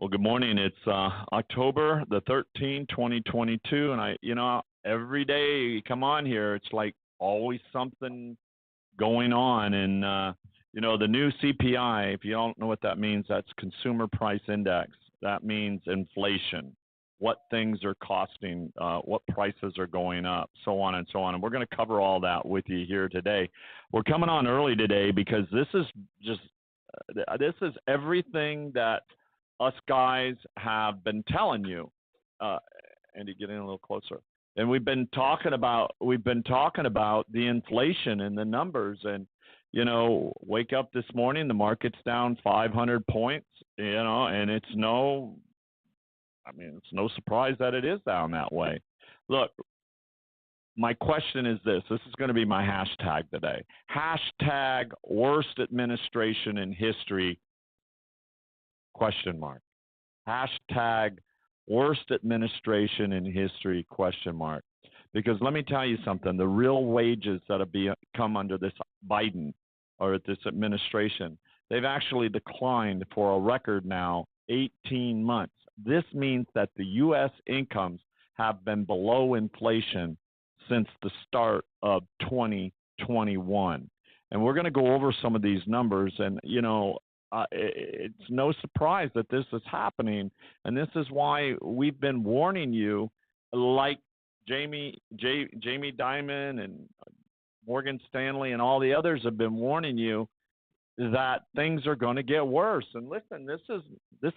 Well, good morning. It's October the 13th, 2022, and every day you come on here, it's like always something going on. And the new CPI, if you don't know what that means, that's Consumer Price Index. That means inflation, what things are costing, what prices are going up, so on and so on. And we're going to cover all that with you here today. We're coming on early today because this is everything that us guys have been telling you. Andy, get in a little closer. And we've been talking about the inflation and the numbers. And wake up this morning, the market's down 500 points. And it's no surprise that it is down that way. Look, my question is this. This is going to be my hashtag today. Hashtag worst administration in history, ? Hashtag worst administration in history, ? Because let me tell you something. The real wages that have come under this Biden or this administration, they've actually declined for a record now 18 months. This means that the U.S. incomes have been below inflation since the start of 2021. And we're going to go over some of these numbers. And, it's no surprise that this is happening. And this is why we've been warning you, like Jamie Dimon and Morgan Stanley and all the others have been warning you that things are going to get worse. And listen, this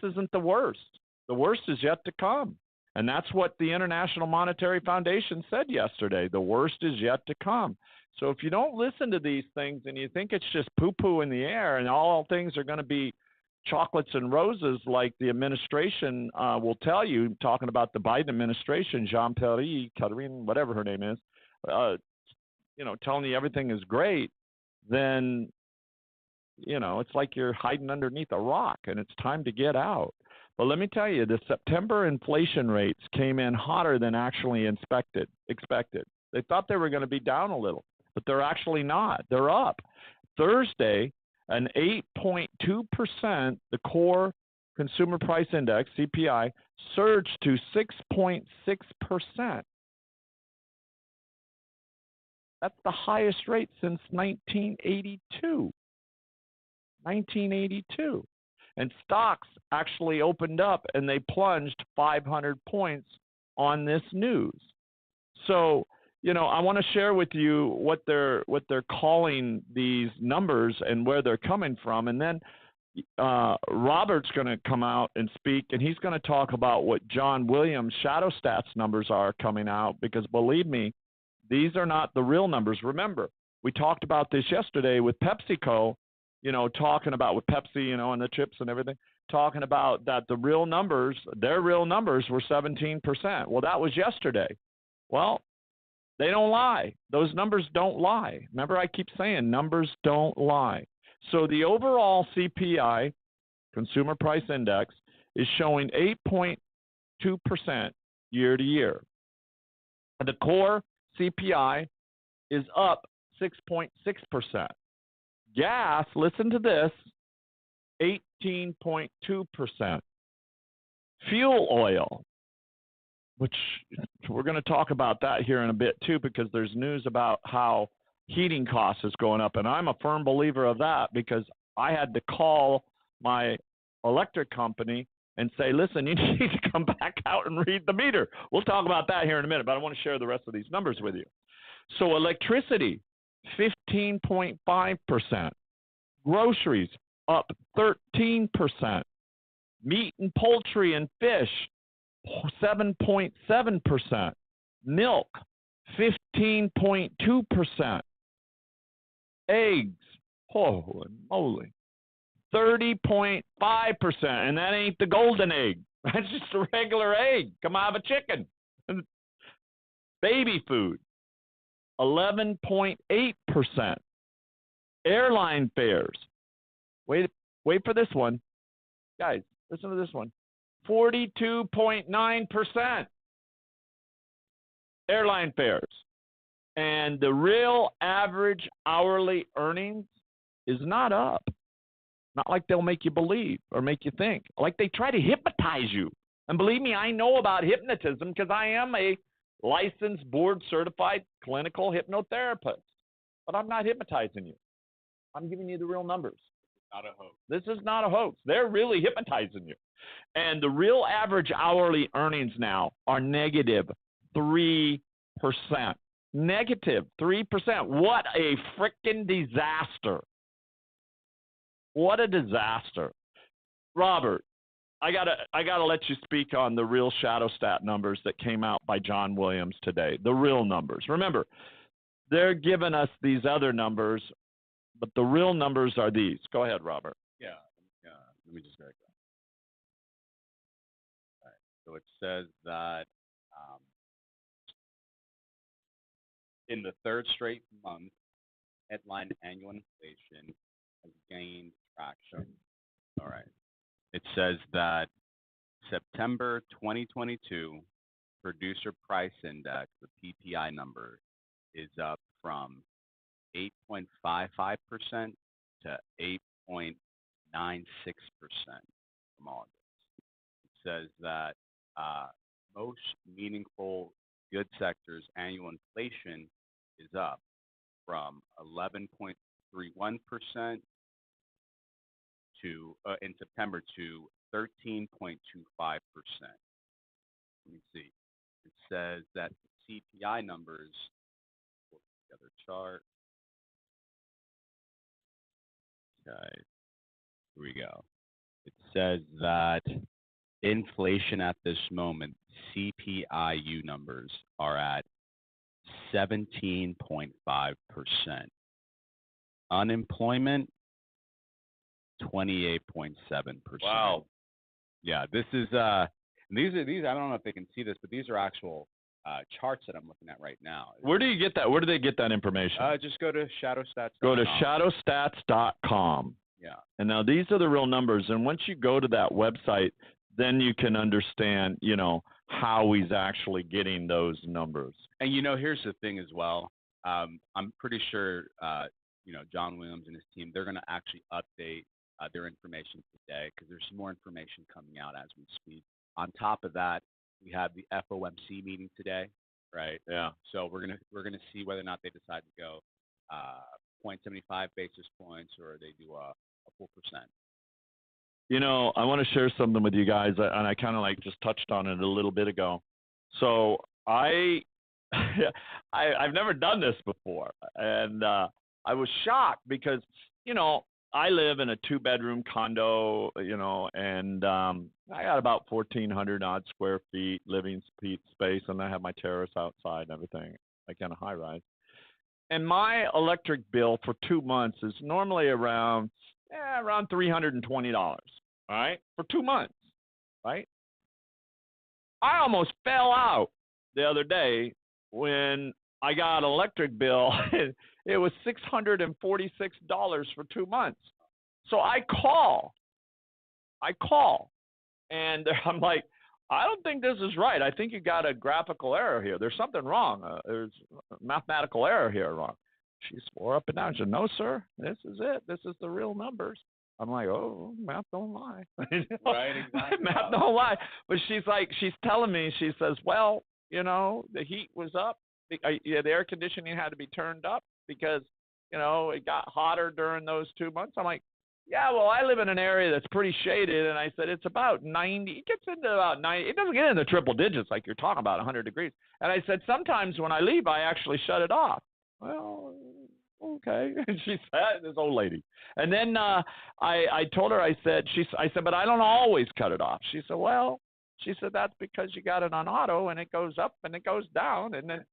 isn't the worst. The worst is yet to come. And that's what the International Monetary Foundation said yesterday. The worst is yet to come. So if you don't listen to these things and you think it's just poo-poo in the air and all things are going to be chocolates and roses like the administration will tell you, talking about the Biden administration, Jean-Pierre, Katerine, whatever her name is, telling you everything is great, then, it's like you're hiding underneath a rock and it's time to get out. But let me tell you, the September inflation rates came in hotter than actually expected. They thought they were going to be down a little, but they're actually not. They're up. Thursday, an 8.2%, the core consumer price index, CPI, surged to 6.6%. That's the highest rate since 1982. And stocks actually opened up and they plunged 500 points on this news. So, I want to share with you what they're calling these numbers and where they're coming from. And then Robert's going to come out and speak, and he's going to talk about what John Williams' shadow stats numbers are coming out, because believe me, these are not the real numbers. Remember, we talked about this yesterday with PepsiCo, talking about with Pepsi, and the chips and everything, talking about that their real numbers were 17%. Well, that was yesterday. Well, they don't lie. Those numbers don't lie. Remember, I keep saying numbers don't lie. So the overall CPI, Consumer Price Index, is showing 8.2% year to year. The core CPI is up 6.6%. Gas, listen to this, 18.2%. Fuel oil, which we're going to talk about that here in a bit too, because there's news about how heating costs is going up. And I'm a firm believer of that, because I had to call my electric company and say, listen, you need to come back out and read the meter. We'll talk about that here in a minute, but I want to share the rest of these numbers with you. So electricity, 15.5%. Groceries, up 13%. Meat and poultry and fish, 7.7%. Milk, 15.2%. Eggs, holy moly, 30.5%. And that ain't the golden egg. That's just a regular egg. Come out of a chicken. Baby food, 11.8%. Airline fares, wait for this one. Guys, listen to this one. 42.9%. Airline fares. And the real average hourly earnings is not up. Not like they'll make you believe or make you think. Like they try to hypnotize you. And believe me, I know about hypnotism because I am a licensed, board-certified clinical hypnotherapist. But I'm not hypnotizing you. I'm giving you the real numbers. Not a hoax. This is not a hoax. They're really hypnotizing you. And the real average hourly earnings now are negative 3%. Negative 3%. What a freaking disaster. What a disaster. Robert, I gotta let you speak on the real shadow stat numbers that came out by John Williams today. The real numbers. Remember, they're giving us these other numbers, but the real numbers are these. Go ahead, Robert. Yeah. Let me just go. All right. So it says that in the third straight month, headline annual inflation has gained traction. All right. It says that September 2022 producer price index, the PPI number, is up from 8.55% to 8.96% from August. It says that most meaningful good sectors' annual inflation is up from 11.31% to in September to 13.25%. Let me see. It says that the CPI numbers, pull together chart. Okay, here we go. It says that inflation at this moment, CPIU numbers are at 17.5%. Unemployment, 28.7%. Wow. Yeah, this is these I don't know if they can see this, but these are actual charts that I'm looking at right now. Where do you get that? Where do they get that information? Just go to shadowstats.com. Go to shadowstats.com. Yeah. And now these are the real numbers. And once you go to that website, then you can understand, how he's actually getting those numbers. And here's the thing as well. I'm pretty sure John Williams and his team, they're going to actually update their information today because there's some more information coming out as we speak. On top of that, we have the FOMC meeting today, right? Yeah. So we're gonna see whether or not they decide to go 0.75 basis points or they do a full percent. I want to share something with you guys, and I kind of just touched on it a little bit ago. So I've never done this before, and I was shocked because I live in a 2-bedroom condo, and I got about 1,400 odd square feet living space, and I have my terrace outside and everything, like in a high rise. And my electric bill for 2 months is normally around $320, all right, for 2 months, right? I almost fell out the other day when I got an electric bill. It was $646 for 2 months. So I call, and I'm like, I don't think this is right. I think you got a graphical error here. There's something wrong. There's a mathematical error here wrong. She swore up and down. She said, no, sir, this is it. This is the real numbers. I'm like, oh, math don't lie. Right, exactly. Math don't lie. But she's telling me, she says, well, the heat was up. The air conditioning had to be turned up because, it got hotter during those 2 months. I'm like, yeah, well, I live in an area that's pretty shaded. And I said, it's about 90. It gets into about 90. It doesn't get into triple digits like you're talking about, 100 degrees. And I said, sometimes when I leave, I actually shut it off. Well, okay. And she said, this old lady. And then I told her, I said, but I don't always cut it off. She said, well, that's because you got it on auto and it goes up and it goes down. And then,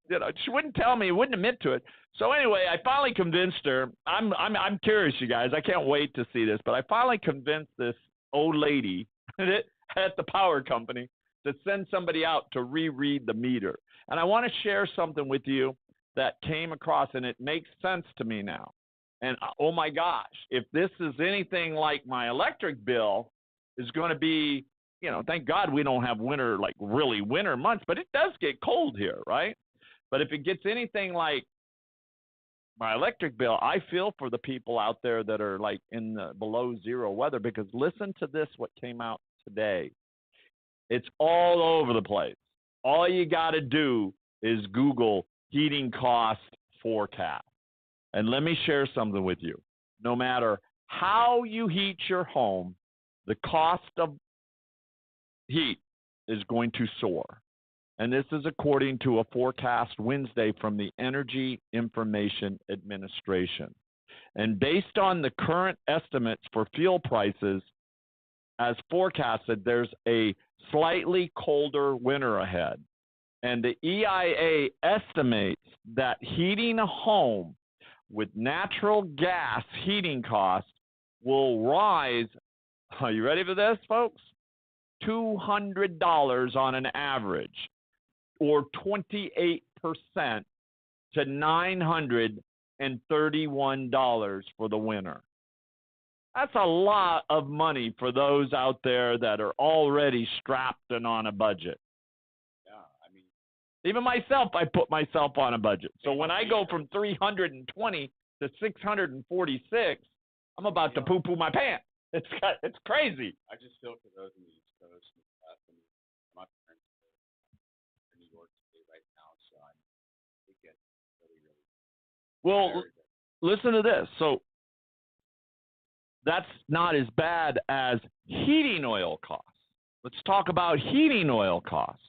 she wouldn't tell me, wouldn't admit to it. So anyway, I finally convinced her. I'm curious, you guys. I can't wait to see this. But I finally convinced this old lady at the power company to send somebody out to reread the meter. And I want to share something with you that came across, and it makes sense to me now. And oh my gosh, if this is anything like my electric bill is going to be, thank God we don't have winter, like really winter months, but it does get cold here, right? But if it gets anything like my electric bill, I feel for the people out there that are like in the below zero weather, because listen to this, what came out today. It's all over the place. All you got to do is Google heating cost forecast. And let me share something with you. No matter how you heat your home, the cost of heat is going to soar. And this is according to a forecast Wednesday from the Energy Information Administration. And based on the current estimates for fuel prices, as forecasted, there's a slightly colder winter ahead. And the EIA estimates that heating a home with natural gas heating costs will rise, are you ready for this, folks? $200 on an average, or 28% to $931 for the winter. That's a lot of money for those out there that are already strapped and on a budget. Yeah, I mean, even myself, I put myself on a budget. So when I go from 320 to 646, I'm about to poo-poo my pants. It's crazy. I just feel for those in the East Coast and stuff. I mean, my parents are in New York City right now, so it gets really, really. Well, listen to this. So that's not as bad as heating oil costs. Let's talk about heating oil costs,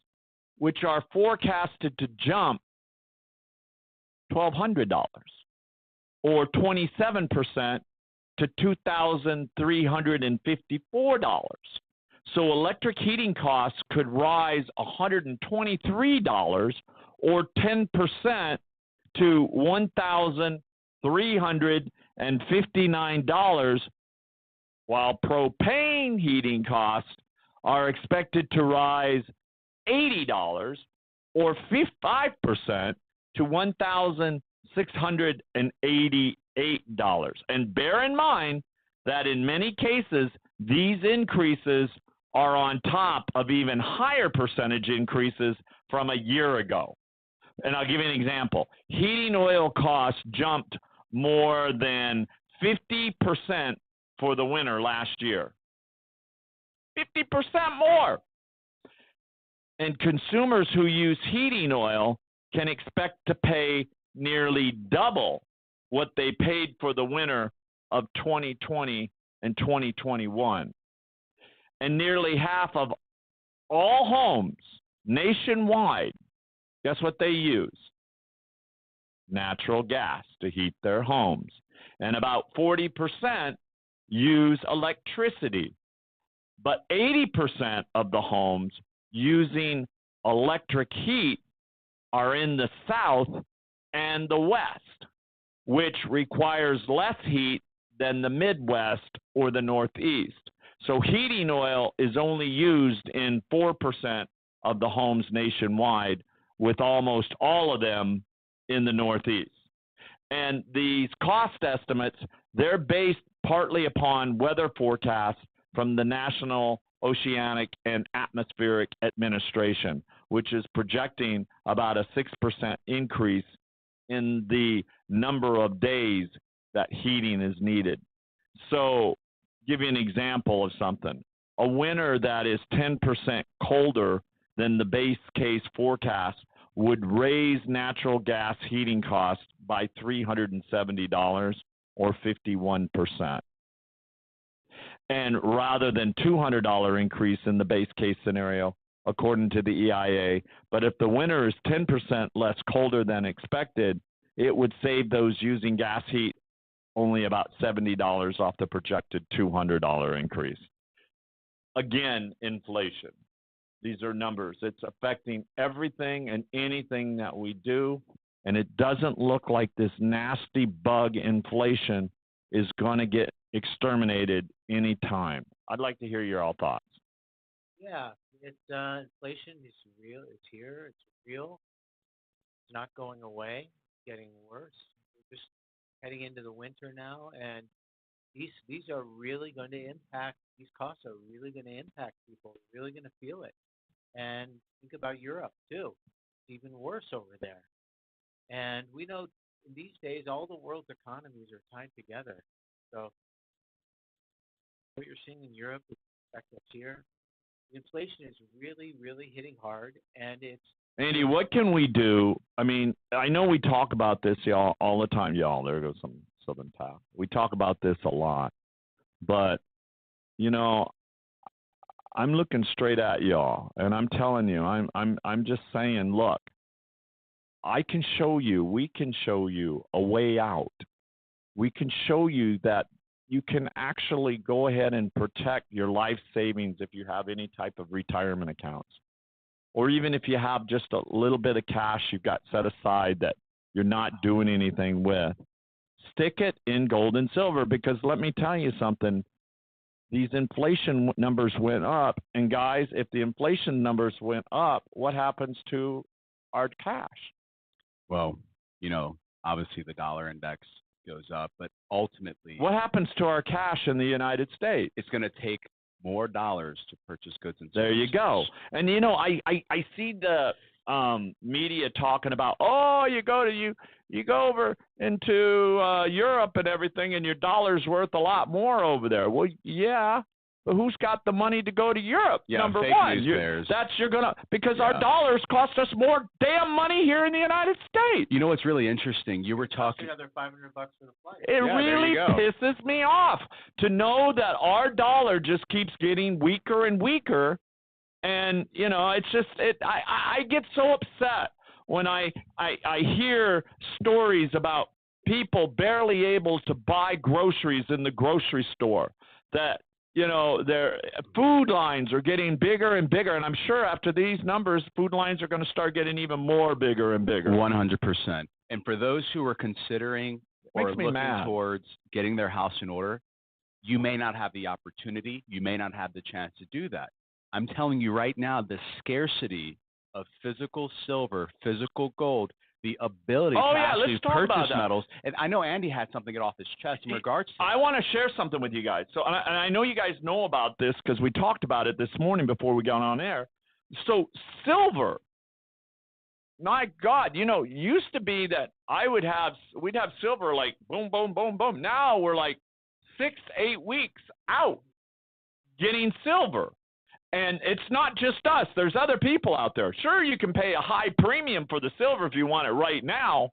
which are forecasted to jump $1,200 or 27% to $2,354. So electric heating costs could rise $123 or 10% to $1,359, while propane heating costs are expected to rise $80 or 5% to $1,688. And bear in mind that in many cases, these increases are on top of even higher percentage increases from a year ago. And I'll give you an example. Heating oil costs jumped more than 50% for the winter last year. 50% more. And consumers who use heating oil can expect to pay nearly double what they paid for the winter of 2020 and 2021. And nearly half of all homes nationwide, guess what they use? Natural gas to heat their homes. And about 40% use electricity. But 80% of the homes using electric heat are in the South and the West, which requires less heat than the Midwest or the Northeast. So heating oil is only used in 4% of the homes nationwide, with almost all of them in the Northeast. And these cost estimates, they're based partly upon weather forecasts from the National Oceanic and Atmospheric Administration, which is projecting about a 6% increase in the number of days that heating is needed. So, give you an example of something. A winter that is 10% colder than the base case forecast would raise natural gas heating costs by $370 or 51%. And rather than $200 increase in the base case scenario, according to the EIA, but if the winter is 10% less colder than expected, it would save those using gas heat only about $70 off the projected $200 increase. Again, inflation. These are numbers. It's affecting everything and anything that we do, and it doesn't look like this nasty bug inflation is going to get exterminated anytime. I'd like to hear your all thoughts. Yeah, inflation is real. It's here. It's real. It's not going away. It's getting worse. We're just heading into the winter now, and these are really going to impact. These costs are really going to impact people. They're really going to feel it. And think about Europe too. It's even worse over there. And we know in these days, all the world's economies are tied together. So what you're seeing in Europe is affect us here. Inflation is really, really hitting hard, and Andy, what can we do? I mean, I know we talk about this, y'all, all the time. Y'all, there goes some Southern Tap. We talk about this a lot, but you know, I'm looking straight at y'all, and I'm telling you, I'm just saying, look, I can show you, we can show you a way out. We can show you that you can actually go ahead and protect your life savings if you have any type of retirement accounts. Or even if you have just a little bit of cash you've got set aside that you're not doing anything with. Stick it in gold and silver, because let me tell you something. These inflation numbers went up. And guys, if the inflation numbers went up, what happens to our cash? Well, obviously the dollar index goes up, but ultimately, What happens to our cash in the United States? it's going to take more dollars to purchase goods and services. There you go. And I see the media talking about, oh, you go over into Europe and everything, and your dollar's worth a lot more over there. Well, yeah, but who's got the money to go to Europe? Yeah, number fake one, news bears. Because our dollars cost us more damn money here in the United States. You know what's really interesting? You were talking. another $500 for the flight. It Yeah, there really you go. pisses me off to know that our dollar just keeps getting weaker and weaker. And, it's just, I get so upset when I hear stories about people barely able to buy groceries in the grocery store, that, their food lines are getting bigger and bigger. And I'm sure after these numbers, food lines are going to start getting even more bigger and bigger. 100%. And for those who are considering or Makes me looking mad. towards getting their house in order, you may not have the opportunity. You may not have the chance to do that. I'm telling you right now, the scarcity of physical silver, physical gold, the ability to actually purchase metals. And I know Andy had something to get off his chest in regards to I want to share something with you guys. So, and I know you guys know about this because we talked about it this morning before we got on air. So silver, my God, used to be that we'd have silver like boom, boom, boom, boom. Now we're like 6 to 8 weeks out getting silver. And it's not just us. There's other people out there. Sure, you can pay a high premium for the silver if you want it right now.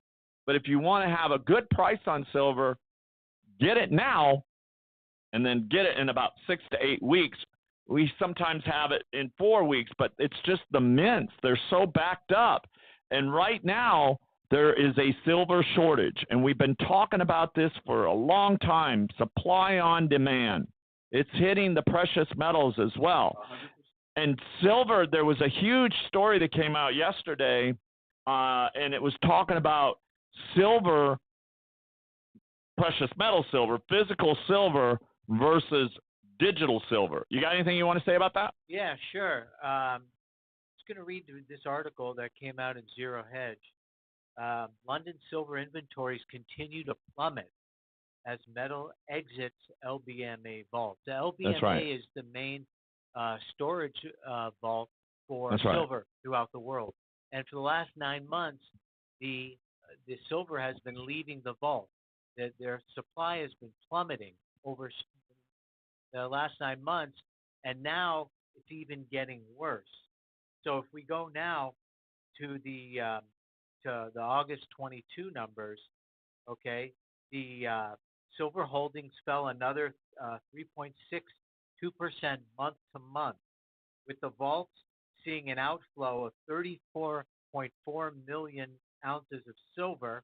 But if you want to have a good price on silver, get it now and then get it in about 6 to 8 weeks. We sometimes have it in 4 weeks, but it's just the mints. They're so backed up. And right now, there is a silver shortage. And we've been talking about this for a long time, supply on demand. It's hitting the precious metals as well. 100%. And silver, there was a huge story that came out yesterday, and it was talking about silver, precious metal silver, physical silver versus digital silver. You got anything you want to say about that? Yeah, sure. I'm just going to read this article that came out in Zero Hedge. London silver inventories continue to plummet as metal exits LBMA vaults. The LBMA is the main storage vault for silver throughout the world. And for the last 9 months, the silver has been leaving the vault. Their supply has been plummeting over the last 9 months, and now it's even getting worse. So if we go now to the August 22 numbers, okay, the silver holdings fell another 3.62% month to month, with the vaults seeing an outflow of 34.4 million ounces of silver.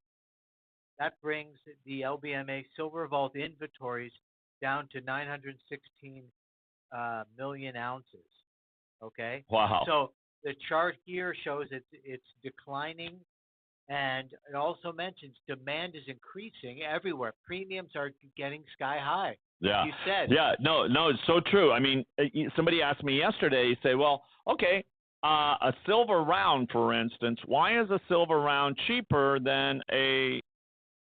That brings the LBMA silver vault inventories down to 916 million ounces. Okay? Wow. So the chart here shows it's declining. And it also mentions demand is increasing everywhere. Premiums are getting sky high. Yeah. You said. Yeah. No, it's so true. I mean, somebody asked me yesterday, say, well, okay, a silver round, for instance, why is a silver round cheaper than a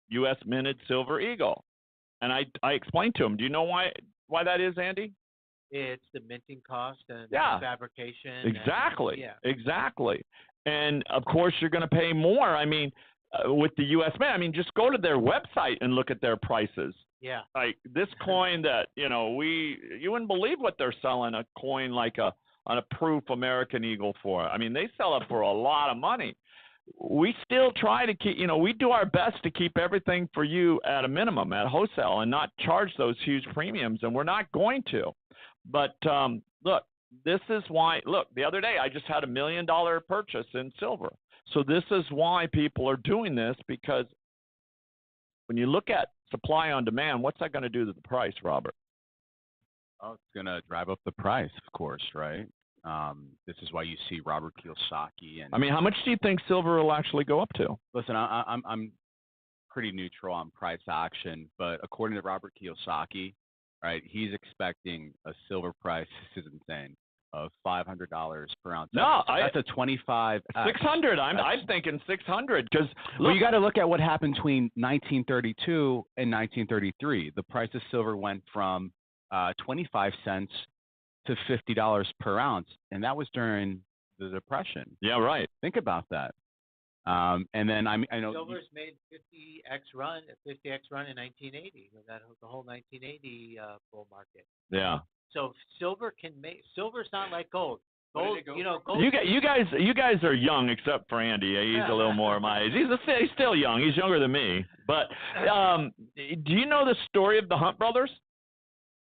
U.S. minted silver eagle? And I explained to him, do you know why that is, Andy? It's the minting cost and fabrication. Exactly. And, Exactly. And, of course, you're going to pay more. I mean, with the U.S. Mint. I mean, just go to their website and look at their prices. Yeah. Like this coin that, you wouldn't believe what they're selling a coin like a proof American Eagle for. I mean, they sell it for a lot of money. We still try to keep, we do our best to keep everything for you at a minimum at wholesale and not charge those huge premiums, and we're not going to. But look, this is why, the other day I just had $1 million purchase in silver. So this is why people are doing this, because when you look at supply on demand, what's that going to do to the price, Robert? Oh, it's going to drive up the price, of course, right? This is why you see Robert Kiyosaki. And I mean, how much do you think silver will actually go up to? Listen, I'm pretty neutral on price action, but according to Robert Kiyosaki, right, he's expecting a silver price, this is insane, of $500 per ounce. No, that's a 25. 600. I'm thinking 600 because you got to look at what happened between 1932 and 1933. The price of silver went from 25 cents to $50 per ounce, and that was during the Depression. Yeah, right. Think about that. And then I know Silver's made 50x run in 1980. The whole 1980 bull market. Yeah. So silver's not like gold. Gold, gold. You guys are young, except for Andy. He's a little more my age. He's still young. He's younger than me. But do you know the story of the Hunt brothers?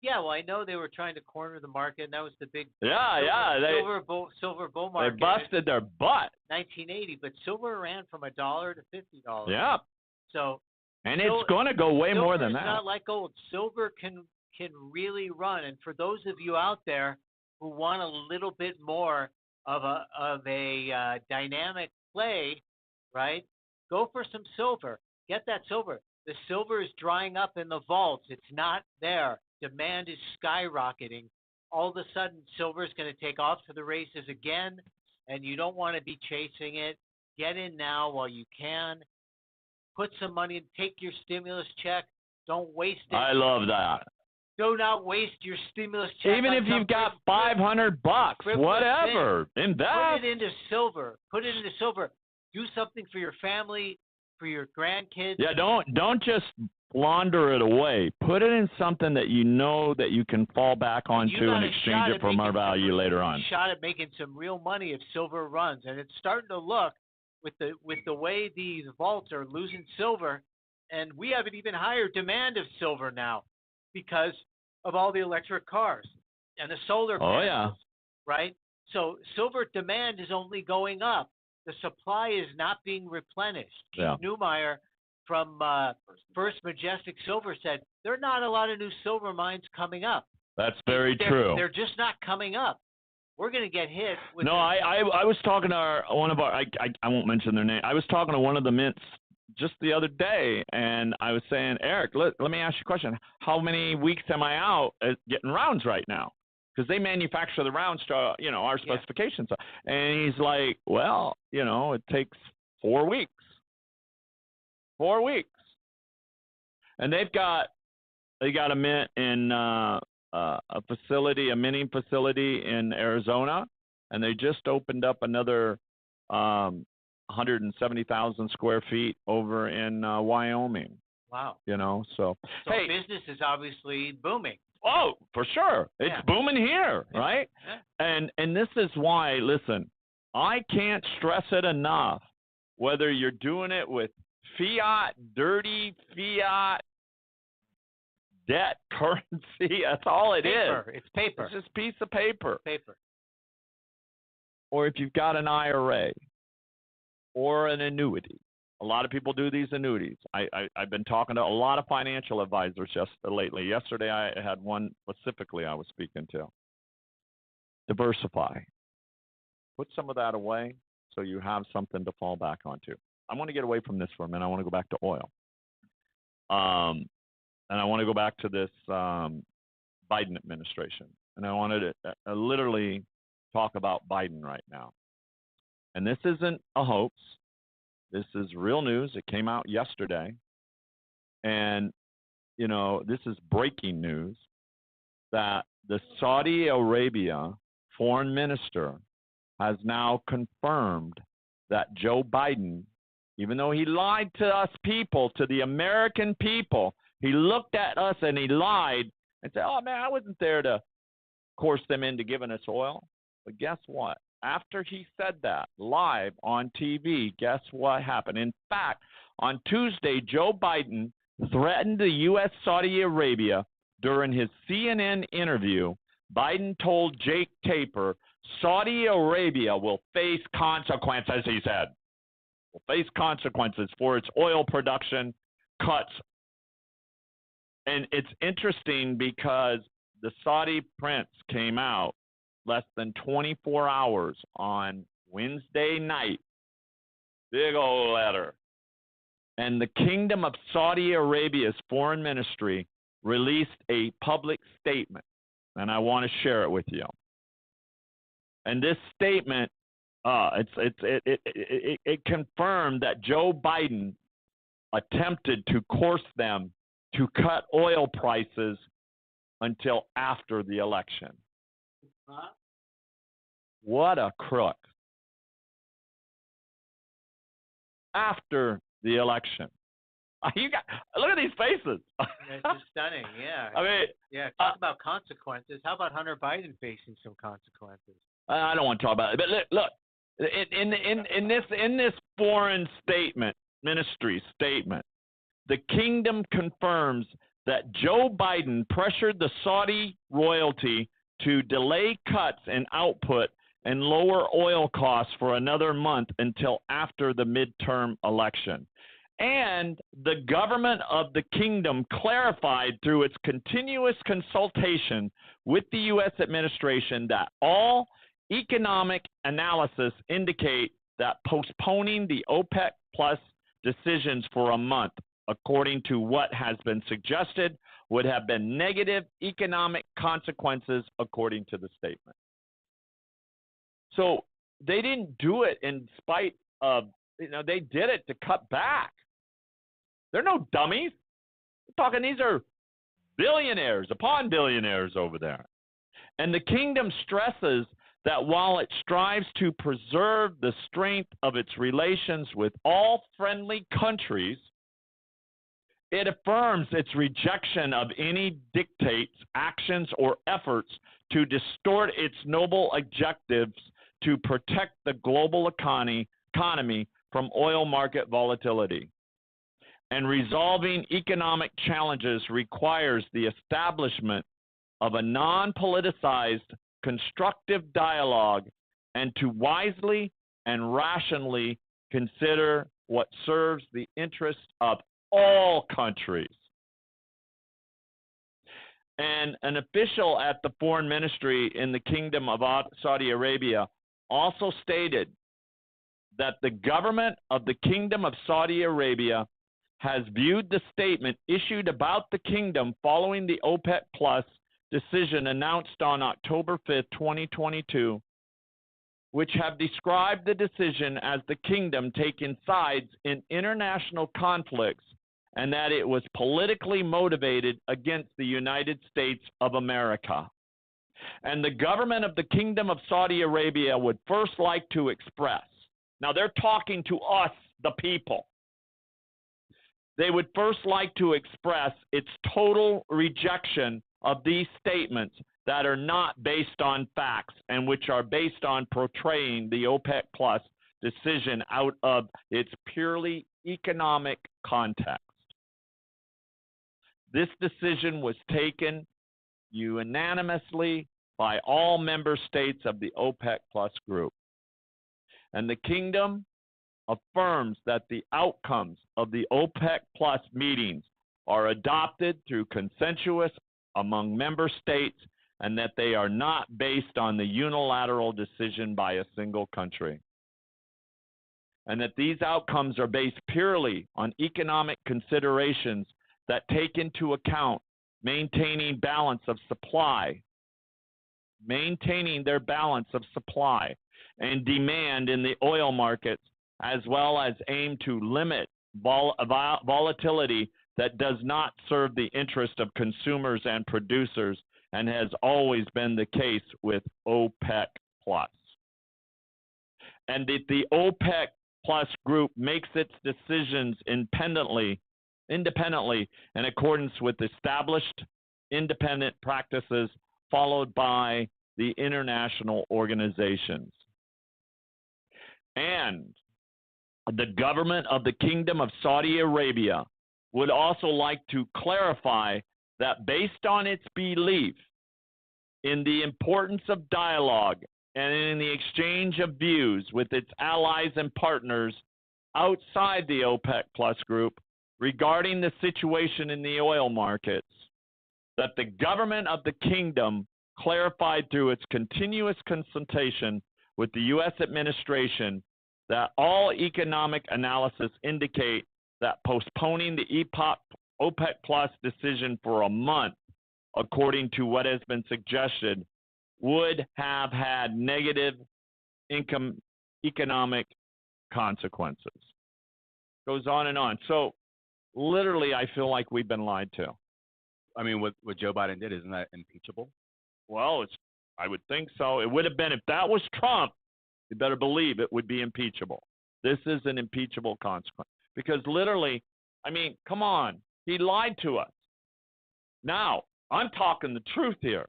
Yeah, well, I know they were trying to corner the market, and that was the big silver bull market. They busted their butt. 1980, but silver ran from $1 to $50. Yeah. So. And it's going to go way more than that. Silver is not like gold. Silver can really run, and for those of you out there who want a little bit more of a dynamic play, right? Go for some silver. Get that silver. The silver is drying up in the vaults. It's not there. Demand is skyrocketing. All of a sudden, silver is going to take off to the races again, and you don't want to be chasing it. Get in now while you can. Put some money in. Take your stimulus check. Don't waste it. I love that. Do not waste your stimulus check. Even if you've got $500, whatever, invest. Put it into silver. Do something for your family, for your grandkids. Yeah, don't just launder it away. Put it in something that you know that you can fall back onto and exchange it for more value later on. Shot at making some real money if silver runs, and it's starting to look with the way these vaults are losing silver, and we have an even higher demand of silver now because of all the electric cars and the solar panels. Oh yeah. Right? So silver demand is only going up. The supply is not being replenished. Keith Neumeyer from First Majestic Silver said there are not a lot of new silver mines coming up. That's very true. They're just not coming up. We're going to get hit with I was talking to one of our I won't mention their name. I was talking to one of the mints just the other day, and I was saying, Eric, let me ask you a question. How many weeks am I out at getting rounds right now? Because they manufacture the rounds to our specifications. And he's like, well, it takes 4 weeks. 4 weeks. And they got a mint in a minting facility in Arizona, and they just opened up another 170,000 square feet over in Wyoming. Wow. So hey, business is obviously booming. Oh, for sure. It's booming here, right? Yeah. And this is why, listen, I can't stress it enough, whether you're doing it with fiat, dirty fiat, debt, currency, that's all it is. It's paper. It's just a piece of paper. Paper. Or if you've got an IRA or an annuity. A lot of people do these annuities. I've been talking to a lot of financial advisors lately. Yesterday I had one specifically I was speaking to. Diversify. Put some of that away so you have something to fall back onto. I want to get away from this for a minute. I want to go back to oil. And I want to go back to this Biden administration. And I wanted to literally talk about Biden right now. And this isn't a hoax. This is real news. It came out yesterday. And, this is breaking news that the Saudi Arabia foreign minister has now confirmed that Joe Biden even though he lied to us people, to the American people, he looked at us and he lied and said, oh, man, I wasn't there to coerce them into giving us oil. But guess what? After he said that live on TV, guess what happened? In fact, on Tuesday, Joe Biden threatened the U.S. Saudi Arabia during his CNN interview. Biden told Jake Tapper, Saudi Arabia will face consequences, he said. Will face consequences for its oil production cuts. And it's interesting because the Saudi prince came out less than 24 hours on Wednesday night. Big old letter. And the Kingdom of Saudi Arabia's foreign ministry released a public statement, and I want to share it with you. And this statement, it confirmed that Joe Biden attempted to coerce them to cut oil prices until after the election. Huh? What a crook. After the election. Look at these faces. It's just stunning, yeah. I mean, yeah, talk about consequences. How about Hunter Biden facing some consequences? I don't want to talk about it, but look, in this foreign statement, ministry statement, the kingdom confirms that Joe Biden pressured the Saudi royalty to delay cuts in output and lower oil costs for another month until after the midterm election. And the government of the kingdom clarified through its continuous consultation with the U.S. administration that all economic analysis indicate that postponing the OPEC Plus decisions for a month, according to what has been suggested, would have been negative economic consequences, according to the statement. So they didn't do it in spite of, they did it to cut back. They're no dummies. We're talking, these are billionaires upon billionaires over there. And the kingdom stresses that while it strives to preserve the strength of its relations with all friendly countries, it affirms its rejection of any dictates, actions, or efforts to distort its noble objectives to protect the global economy from oil market volatility. And resolving economic challenges requires the establishment of a non-politicized, constructive dialogue and to wisely and rationally consider what serves the interests of all countries. And an official at the foreign ministry in the Kingdom of Saudi Arabia also stated that the government of the Kingdom of Saudi Arabia has viewed the statement issued about the kingdom following the OPEC Plus decision announced on October 5th, 2022, which have described the decision as the kingdom taking sides in international conflicts and that it was politically motivated against the United States of America. And the government of the Kingdom of Saudi Arabia would first like to express, now they're talking to us, the people. They would first like to express its total rejection of these statements that are not based on facts and which are based on portraying the OPEC Plus decision out of its purely economic context. This decision was taken unanimously by all member states of the OPEC Plus group. And the kingdom affirms that the outcomes of the OPEC Plus meetings are adopted through consensus among member states and that they are not based on the unilateral decision by a single country. And that these outcomes are based purely on economic considerations that take into account maintaining balance of supply, maintaining their balance of supply and demand in the oil markets, as well as aim to limit volatility that does not serve the interest of consumers and producers, and has always been the case with OPEC Plus. And that the OPEC Plus group makes its decisions independently in accordance with established independent practices followed by the international organizations. And the government of the Kingdom of Saudi Arabia would also like to clarify that based on its belief in the importance of dialogue and in the exchange of views with its allies and partners outside the OPEC Plus group regarding the situation in the oil markets, that the government of the kingdom clarified through its continuous consultation with the U.S. administration that all economic analysis indicate that postponing the OPEC Plus decision for a month, according to what has been suggested, would have had negative economic consequences. Goes on and on. So literally, I feel like we've been lied to. I mean, what Joe Biden did, isn't that impeachable? Well, I would think so. It would have been, if that was Trump, you better believe it would be impeachable. This is an impeachable consequence. Because literally, I mean, come on, he lied to us. Now, I'm talking the truth here.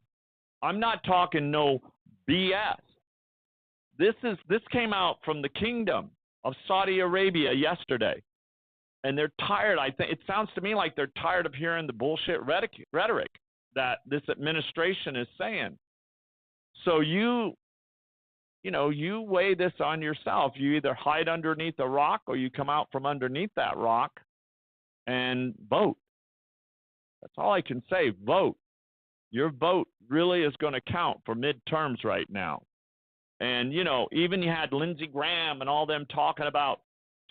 I'm not talking no BS. This came out from the Kingdom of Saudi Arabia yesterday. And they're tired. I think it sounds to me like they're tired of hearing the bullshit rhetoric that this administration is saying. So you weigh this on yourself. You either hide underneath a rock or you come out from underneath that rock and vote. That's all I can say. Vote. Your vote really is going to count for midterms right now. And, even you had Lindsey Graham and all them talking about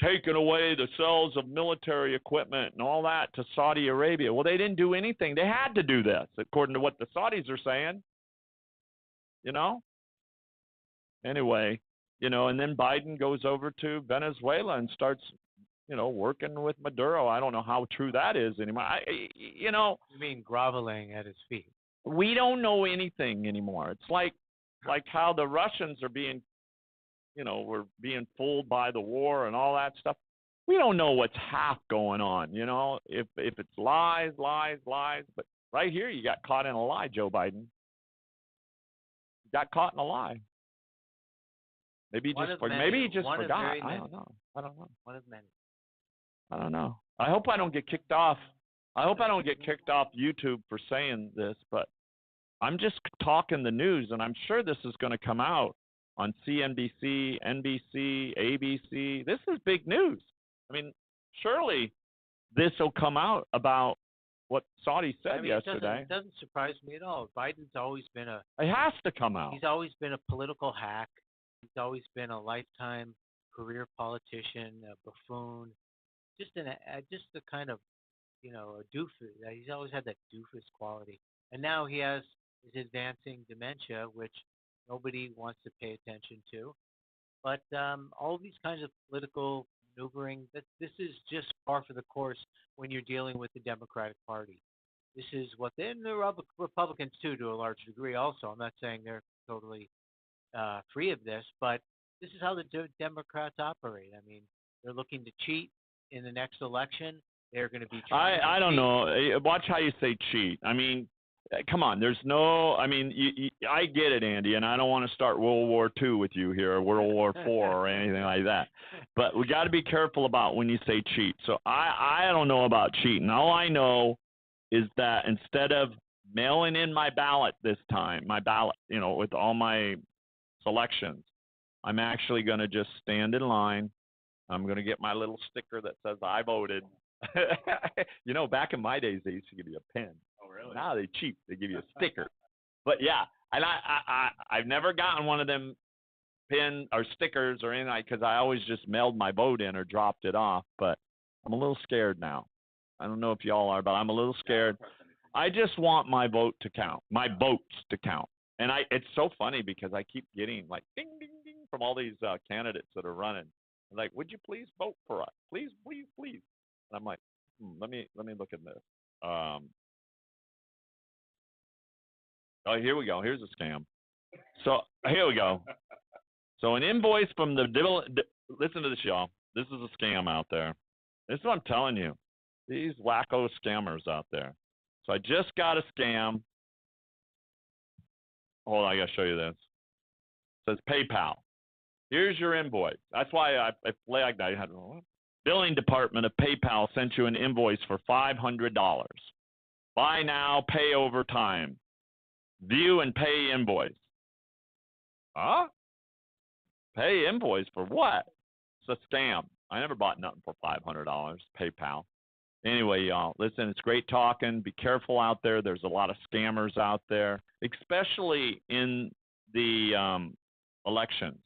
taking away the sales of military equipment and all that to Saudi Arabia. Well, they didn't do anything. They had to do this, according to what the Saudis are saying. Anyway, and then Biden goes over to Venezuela and starts, working with Maduro. I don't know how true that is anymore. You mean groveling at his feet? We don't know anything anymore. It's like how the Russians are being, we're being fooled by the war and all that stuff. We don't know what's half going on, if it's lies. But right here, you got caught in a lie, Joe Biden. You got caught in a lie. Maybe he just forgot. I don't know. One of many. I don't know. I hope I don't get kicked off. I hope I don't get kicked off YouTube for saying this, but I'm just talking the news, and I'm sure this is going to come out on CNBC, NBC, ABC. This is big news. I mean, surely this will come out about what Saudi said yesterday. It doesn't surprise me at all. Biden's always been It has to come out. He's always been a political hack. He's always been a lifetime career politician, a buffoon, just a kind of, a doofus. He's always had that doofus quality. And now he has his advancing dementia, which nobody wants to pay attention to. But all these kinds of political maneuvering, this is just par for the course when you're dealing with the Democratic Party. This is what the Republicans too, to a large degree. Also, I'm not saying they're totally free of this, but this is how the Democrats operate. I mean, they're looking to cheat in the next election. They're going to be. I don't know. Watch how you say cheat. I mean, come on. There's no. I mean, I get it, Andy, and I don't want to start World War II with you here, or World War IV, or anything like that. But we got to be careful about when you say cheat. So I don't know about cheating. All I know is that instead of mailing in my ballot this time, with all my selections, I'm actually going to just stand in line. I'm going to get my little sticker that says I voted. Back in my days, they used to give you a pin. Oh, really? Now they cheap. They give you a sticker. But yeah, and I've never gotten one of them pin or stickers or anything, because I always just mailed my vote in or dropped it off. But I'm a little scared now. I don't know if y'all are, but I'm a little scared. I just want my vote to count, my votes to count. And it's so funny because I keep getting like ding, ding, ding from all these candidates that are running. Like, would you please vote for us? Please, please, please. And I'm like, let me look at this. Oh, here we go. Here's a scam. So here we go. So an invoice from the listen to this, y'all. This is a scam out there. This is what I'm telling you. These wacko scammers out there. So I just got a scam. Hold on, I gotta show you this. It says PayPal. Here's your invoice. That's why I flagged that. I had billing department of PayPal sent you an invoice for $500. Buy now, pay over time. View and pay invoice. Huh? Pay invoice for what? It's a scam. I never bought nothing for $500. PayPal. Anyway, y'all, listen, it's great talking. Be careful out there. There's a lot of scammers out there, especially in the elections.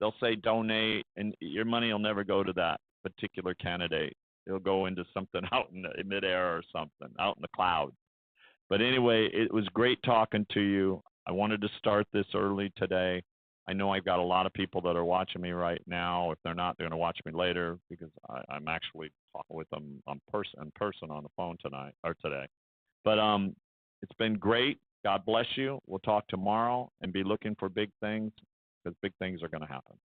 They'll say donate, and your money will never go to that particular candidate. It'll go into something out in the midair or something, out in the clouds. But anyway, it was great talking to you. I wanted to start this early today. I know I've got a lot of people that are watching me right now. If they're not, they're going to watch me later because I'm actually talking with them in person on the phone tonight or today. But it's been great. God bless you. We'll talk tomorrow and be looking for big things because big things are going to happen.